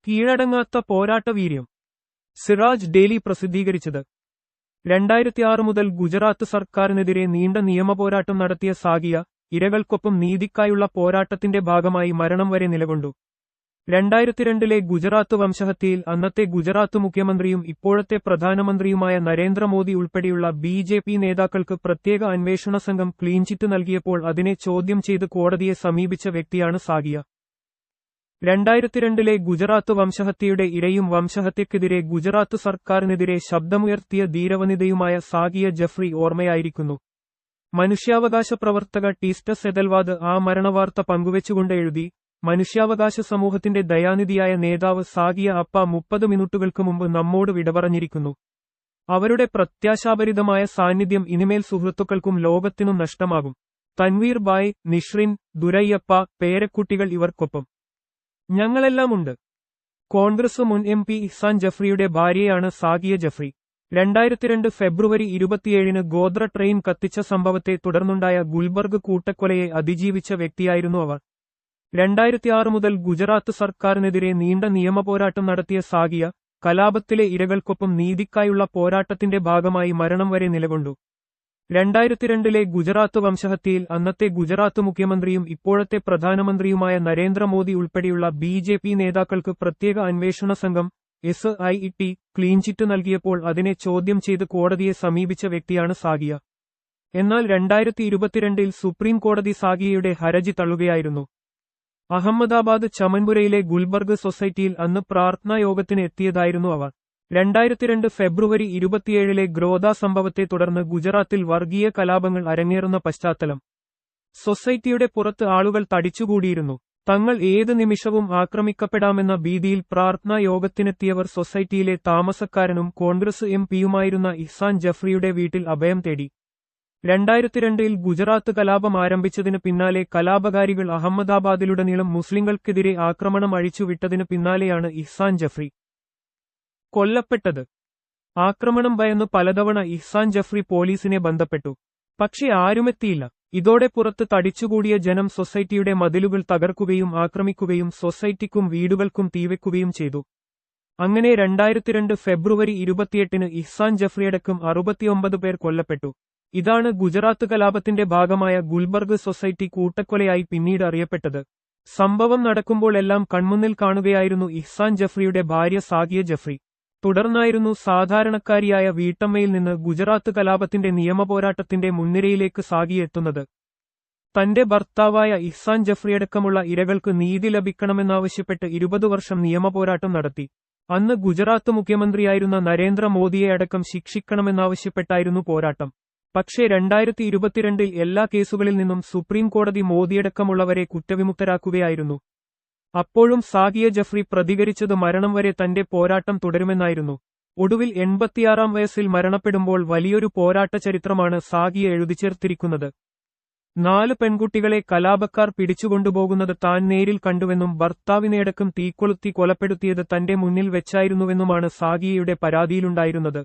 കീഴടങ്ങാത്ത പോരാട്ടവീര്യം. Siraj daily പ്രസിദ്ധീകരിച്ചത്. 2006 മുതൽ ഗുജറാത്ത് സർക്കാരിനെതിരെ നീണ്ട നിയമപോരാട്ടം നടത്തിയ സാഗിയ, ഇരകൾക്കൊപ്പം നീതിക്കായുള്ള പോരാട്ടത്തിന്റെ ഭാഗമായി മരണം വരെ നിലകൊണ്ടു. 2002 ഗുജറാത്ത് വംശഹത്യയിൽ അന്നത്തെ ഗുജറാത്ത് മുഖ്യമന്ത്രിയും ഇപ്പോഴത്തെ പ്രധാനമന്ത്രിയുമായ നരേന്ദ്രമോദി ഉൾപ്പെടെയുള്ള ബി.ജെ.പി. നേതാക്കൾക്ക് പ്രത്യേക അന്വേഷണ സംഘം ക്ലീൻചിറ്റ് നൽകിയപ്പോൾ അതിനെ ചോദ്യം ചെയ്ത് കോടതിയെ സമീപിച്ച വ്യക്തിയാണ് സാഗിയ. 2002 ഗുജറാത്ത് വംശഹത്യയുടെ ഇരയും വംശഹത്യക്കെതിരെ ഗുജറാത്ത് സർക്കാരിനെതിരെ ശബ്ദമുയർത്തിയ ധീരവനിതയുമായ സാഗിയ ജഫ്രി ഓർമ്മയായിരിക്കുന്നു. മനുഷ്യാവകാശ പ്രവർത്തക ടീസ്റ്റസ് എദൽവാദ് ആ മരണവാർത്ത പങ്കുവെച്ചുകൊണ്ട് എഴുതി, മനുഷ്യാവകാശ സമൂഹത്തിന്റെ ദയാനിധിയായ നേതാവ് സാഗിയ അപ്പ 30 മിനിറ്റുകൾക്ക് മുമ്പ് നമ്മോട് വിടപറഞ്ഞിരിക്കുന്നു. അവരുടെ പ്രത്യാശാഭരിതമായ സാന്നിധ്യം ഇനിമേൽ സുഹൃത്തുക്കൾക്കും ലോകത്തിനും നഷ്ടമാകും. തൻവീർ ബായ്, നിഷ്റിൻ, ദുരയ്യപ്പ, പേരക്കുട്ടികൾ ഇവർക്കൊപ്പം ഞങ്ങളെല്ലാമുണ്ട്. കോൺഗ്രസ് മുൻ MP ഇഹ്സാൻ ജഫ്രിയുടെ ഭാര്യയാണ് സാഗിയ ജഫ്രി. 2002 ഫെബ്രുവരി 27 ഗോദ്ര ട്രെയിൻ കത്തിച്ച സംഭവത്തെ തുടർന്നുണ്ടായ ഗുൽബർഗ് കൂട്ടക്കൊലയെ അതിജീവിച്ച വ്യക്തിയായിരുന്നു അവർ. 2006 മുതൽ ഗുജറാത്ത് സർക്കാരിനെതിരെ നീണ്ട നിയമപോരാട്ടം നടത്തിയ സാഗിയ, കലാപത്തിലെ ഇരകൾക്കൊപ്പം നീതിക്കായുള്ള പോരാട്ടത്തിന്റെ ഭാഗമായി മരണം വരെ നിലകൊണ്ടു. 2002 ഗുജറാത്ത് വംശഹത്യയിൽ അന്നത്തെ ഗുജറാത്ത് മുഖ്യമന്ത്രിയും ഇപ്പോഴത്തെ പ്രധാനമന്ത്രിയുമായ നരേന്ദ്രമോദി ഉൾപ്പെടെയുള്ള ബി.ജെ.പി. നേതാക്കൾക്ക് പ്രത്യേക അന്വേഷണ സംഘം SIT ക്ലീൻചിറ്റ് നൽകിയപ്പോൾ അതിനെ ചോദ്യം ചെയ്ത് കോടതിയെ സമീപിച്ച വ്യക്തിയാണ് സാഗിയ. എന്നാൽ 2022 സുപ്രീം കോടതി സാഗിയയുടെ ഹർജി തള്ളുകയായിരുന്നു. അഹമ്മദാബാദ് ചമൻപുരയിലെ ഗുൽബർഗ് സൊസൈറ്റിയിൽ അന്ന് പ്രാർത്ഥനാ യോഗത്തിന് എത്തിയതായിരുന്നു അവർ. 2002 ഫെബ്രുവരി 27 ഗ്രോദ സംഭവത്തെ തുടർന്ന് ഗുജറാത്തിൽ വർഗീയ കലാപങ്ങൾ അരങ്ങേറുന്ന പശ്ചാത്തലം. സൊസൈറ്റിയുടെ പുറത്ത് ആളുകൾ തടിച്ചുകൂടിയിരുന്നു. തങ്ങൾ ഏത് നിമിഷവും ആക്രമിക്കപ്പെടാമെന്ന ഭീതിയിൽ പ്രാർത്ഥനാ യോഗത്തിനെത്തിയവർ സൊസൈറ്റിയിലെ താമസക്കാരനും കോൺഗ്രസ് MP.യുമായിരുന്ന ഇഹ്സാൻ ജഫ്രിയുടെ വീട്ടിൽ അഭയം തേടി. 2002 ഗുജറാത്ത് കലാപം ആരംഭിച്ചതിന് പിന്നാലെ കലാപകാരികൾ അഹമ്മദാബാദിലുടനീളം മുസ്ലിങ്ങൾക്കെതിരെ ആക്രമണം അഴിച്ചുവിട്ടതിന് പിന്നാലെയാണ് ഇഹ്സാൻ ജഫ്രി കൊല്ലപ്പെട്ടത്. ആക്രമണം ഭയന്ന് പലതവണ ഇഹ്സാൻ ജഫ്രി പോലീസിനെ ബന്ധപ്പെട്ടു. പക്ഷേ ആരുമെത്തിയില്ല. ഇതോടെ പുറത്ത് തടിച്ചുകൂടിയ ജനം സൊസൈറ്റിയുടെ മതിലുകൾ തകർക്കുകയും ആക്രമിക്കുകയും സൊസൈറ്റിക്കും വീടുകൾക്കും തീവെക്കുകയും ചെയ്തു. അങ്ങനെ 2002 ഫെബ്രുവരി 28 ഇഹ്സാൻ ജഫ്രിയടക്കം 69 പേർ കൊല്ലപ്പെട്ടു. ഇതാണ് ഗുജറാത്ത് കലാപത്തിന്റെ ഭാഗമായ ഗുൽബർഗ് സൊസൈറ്റി കൂട്ടക്കൊലയായി പിന്നീട് അറിയപ്പെട്ടത്. സംഭവം നടക്കുമ്പോഴെല്ലാം കൺമുന്നിൽ കാണുകയായിരുന്നു ഇഹ്സാൻ ജഫ്രിയുടെ ഭാര്യ സാഗിയ ജഫ്രി. തുടർന്നായിരുന്നു സാധാരണക്കാരിയായ വീട്ടമ്മയിൽ നിന്ന് ഗുജറാത്ത് കലാപത്തിന്റെ നിയമപോരാട്ടത്തിന്റെ മുൻനിരയിലേക്ക് സാഗിയ എത്തുന്നത്. തന്റെ ഭർത്താവായ ഇഹ്സാൻ ജഫ്രിയടക്കമുള്ള ഇരകൾക്ക് നീതി ലഭിക്കണമെന്നാവശ്യപ്പെട്ട് 20 വർഷം നിയമപോരാട്ടം നടത്തി. അന്ന് ഗുജറാത്ത് മുഖ്യമന്ത്രിയായിരുന്ന നരേന്ദ്രമോദിയെ അടക്കം ശിക്ഷിക്കണമെന്നാവശ്യപ്പെട്ടായിരുന്നു പോരാട്ടം. പക്ഷേ 2022 എല്ലാ കേസുകളിൽ നിന്നും സുപ്രീം കോടതി മോദിയടക്കമുള്ളവരെ കുറ്റവിമുക്തരാക്കുകയായിരുന്നു. അപ്പോഴും സാഗിയ ജഫ്രി പ്രതികരിച്ചത് മരണം വരെ തന്റെ പോരാട്ടം തുടരുമെന്നായിരുന്നു. ഒടുവിൽ 86 വയസ്സിൽ മരണപ്പെടുമ്പോൾ വലിയൊരു പോരാട്ട ചരിത്രമാണ് സാഗിയ എഴുതിച്ചേർത്തിരിക്കുന്നത്. 4 പെൺകുട്ടികളെ കലാപക്കാർ പിടിച്ചുകൊണ്ടുപോകുന്നത് താൻ നേരിൽ കണ്ടുവെന്നും ഭർത്താവിനെയടക്കം തീക്കൊളുത്തി കൊലപ്പെടുത്തിയത് തന്റെ മുന്നിൽ വെച്ചായിരുന്നുവെന്നുമാണ് സാഗിയയുടെ പരാതിയിലുണ്ടായിരുന്നത്.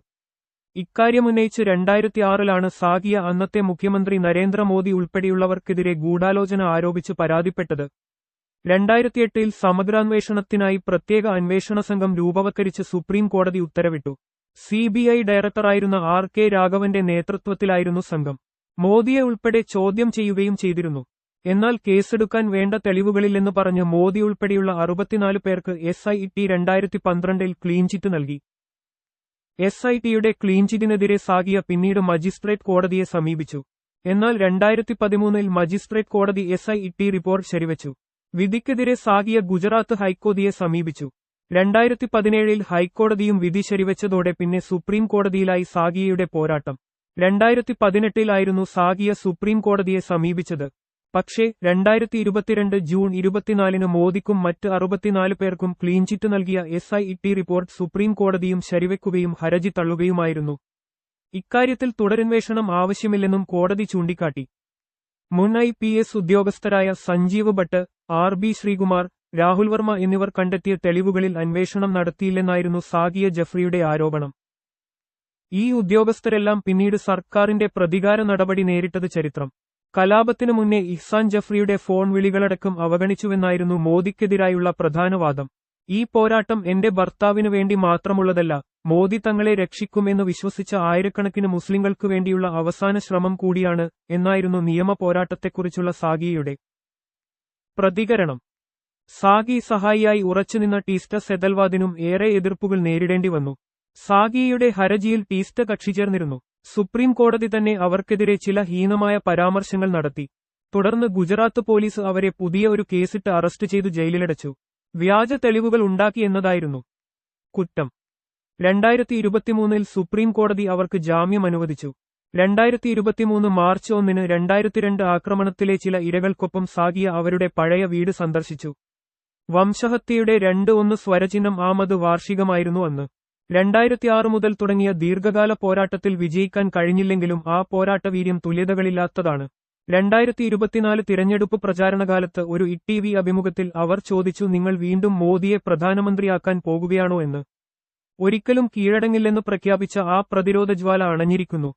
ഇക്കാര്യമുന്നയിച്ച് 2006 സാഗിയ അന്നത്തെ മുഖ്യമന്ത്രി നരേന്ദ്രമോദി ഉൾപ്പെടെയുള്ളവർക്കെതിരെ ഗൂഢാലോചന ആരോപിച്ച് പരാതിപ്പെട്ടത്. 2008 സമഗ്രാന്വേഷണത്തിനായി പ്രത്യേക അന്വേഷണ സംഘം രൂപവത്കരിച്ച് സുപ്രീം കോടതി ഉത്തരവിട്ടു. CBI ഡയറക്ടറായിരുന്ന RK രാഘവന്റെ നേതൃത്വത്തിലായിരുന്നു സംഘം. മോദിയെ ഉൾപ്പെടെ ചോദ്യം ചെയ്യുകയും ചെയ്തിരുന്നു. എന്നാൽ കേസെടുക്കാൻ വേണ്ട തെളിവുകളില്ലെന്ന് പറഞ്ഞ് മോദി ഉൾപ്പെടെയുള്ള 64 പേർക്ക് SIT 2012 ക്ലീൻചിറ്റ് നൽകി. SITയുടെ ക്ലീൻചിറ്റിനെതിരെ സാഗിയ പിന്നീട് മജിസ്ട്രേറ്റ് കോടതിയെ സമീപിച്ചു. എന്നാൽ 2013 മജിസ്ട്രേറ്റ് കോടതി SIT റിപ്പോർട്ട് ശരിവച്ചു. വിധിക്കെതിരെ സാഗിയ ഗുജറാത്ത് ഹൈക്കോടതിയെ സമീപിച്ചു. 2017 ഹൈക്കോടതിയും വിധി ശരിവച്ചതോടെ പിന്നെ സുപ്രീം കോടതിയിലായി സാഗിയയുടെ പോരാട്ടം. 2018 സാഗിയ സുപ്രീം കോടതിയെ സമീപിച്ചത്. പക്ഷേ 2022 ജൂൺ 24 മോദിക്കും മറ്റ് 64 പേർക്കും ക്ലീൻചിറ്റ് നൽകിയ SIT റിപ്പോർട്ട് സുപ്രീം കോടതിയും ശരിവെക്കുകയും ഹർജി തള്ളുകയുമായിരുന്നു. ഇക്കാര്യത്തിൽ തുടരന്വേഷണം ആവശ്യമില്ലെന്നും കോടതി ചൂണ്ടിക്കാട്ടി. മുൻ IPS ഉദ്യോഗസ്ഥരായ സഞ്ജീവ് ഭട്ട്, RB ശ്രീകുമാർ, രാഹുൽ വർമ്മ എന്നിവർ കണ്ടെത്തിയ തെളിവുകളിൽ അന്വേഷണം നടത്തിയില്ലെന്നായിരുന്നു സാഗിയ ജഫ്രിയുടെ ആരോപണം. ഈ ഉദ്യോഗസ്ഥരെല്ലാം പിന്നീട് സർക്കാരിന്റെ പ്രതികാര നടപടി നേരിട്ടത് ചരിത്രം. കലാപത്തിനു മുന്നേ ഇഹ്സാൻ ജഫ്രിയുടെ ഫോൺ വിളികളടക്കം അവഗണിച്ചുവെന്നായിരുന്നു മോദിക്കെതിരായുള്ള പ്രധാന വാദം. ഈ പോരാട്ടം എന്റെ ഭർത്താവിനു വേണ്ടി മാത്രമുള്ളതല്ല, മോദി തങ്ങളെ രക്ഷിക്കുമെന്ന് വിശ്വസിച്ച ആയിരക്കണക്കിന് മുസ്ലിങ്ങൾക്ക് വേണ്ടിയുള്ള അവസാന ശ്രമം കൂടിയാണ് എന്നായിരുന്നു നിയമ പോരാട്ടത്തെക്കുറിച്ചുള്ള സാഗിയയുടെ പ്രതികരണം. സാഗി സഹായിയായി ഉറച്ചുനിന്ന ടീസ്റ്റ സെതൽവാദിനും ഏറെ എതിർപ്പുകൾ നേരിടേണ്ടി വന്നു. സാഗിയയുടെ ഹർജിയിൽ ടീസ്റ്റ കക്ഷി ചേർന്നിരുന്നു. സുപ്രീം കോടതി തന്നെ അവർക്കെതിരെ ചില ഹീനമായ പരാമർശങ്ങൾ നടത്തി. തുടർന്ന് ഗുജറാത്ത് പോലീസ് അവരെ പുതിയ ഒരു കേസിട്ട് അറസ്റ്റ് ചെയ്തു ജയിലിലടച്ചു. വ്യാജ തെളിവുകൾ ഉണ്ടാക്കി എന്നതായിരുന്നു കുറ്റം. 2023 സുപ്രീം കോടതി അവർക്ക് ജാമ്യം അനുവദിച്ചു. 2023 മാർച്ച് 1 2002 ആക്രമണത്തിലെ ചില ഇരകൾക്കൊപ്പം സാഗിയ അവരുടെ പഴയ വീട് സന്ദർശിച്ചു. വംശഹത്യയുടെ 2-1 സ്വരചിഹ്നം ആമത് വാർഷികമായിരുന്നു അന്ന്. 2006 മുതൽ തുടങ്ങിയ ദീർഘകാല പോരാട്ടത്തിൽ വിജയിക്കാൻ കഴിഞ്ഞില്ലെങ്കിലും ആ പോരാട്ടവീര്യം തുല്യതകളില്ലാത്തതാണ്. 2024 തിരഞ്ഞെടുപ്പ് പ്രചാരണകാലത്ത് ഒരു ഇ.ടി.വി അഭിമുഖത്തിൽ അവർ ചോദിച്ചു, നിങ്ങൾ വീണ്ടും മോദിയെ പ്രധാനമന്ത്രിയാക്കാൻ പോകുകയാണോ എന്ന്. ഒരിക്കലും കീഴടങ്ങില്ലെന്ന് പ്രഖ്യാപിച്ച ആ പ്രതിരോധജ്വാല അണഞ്ഞിരിക്കുന്നു.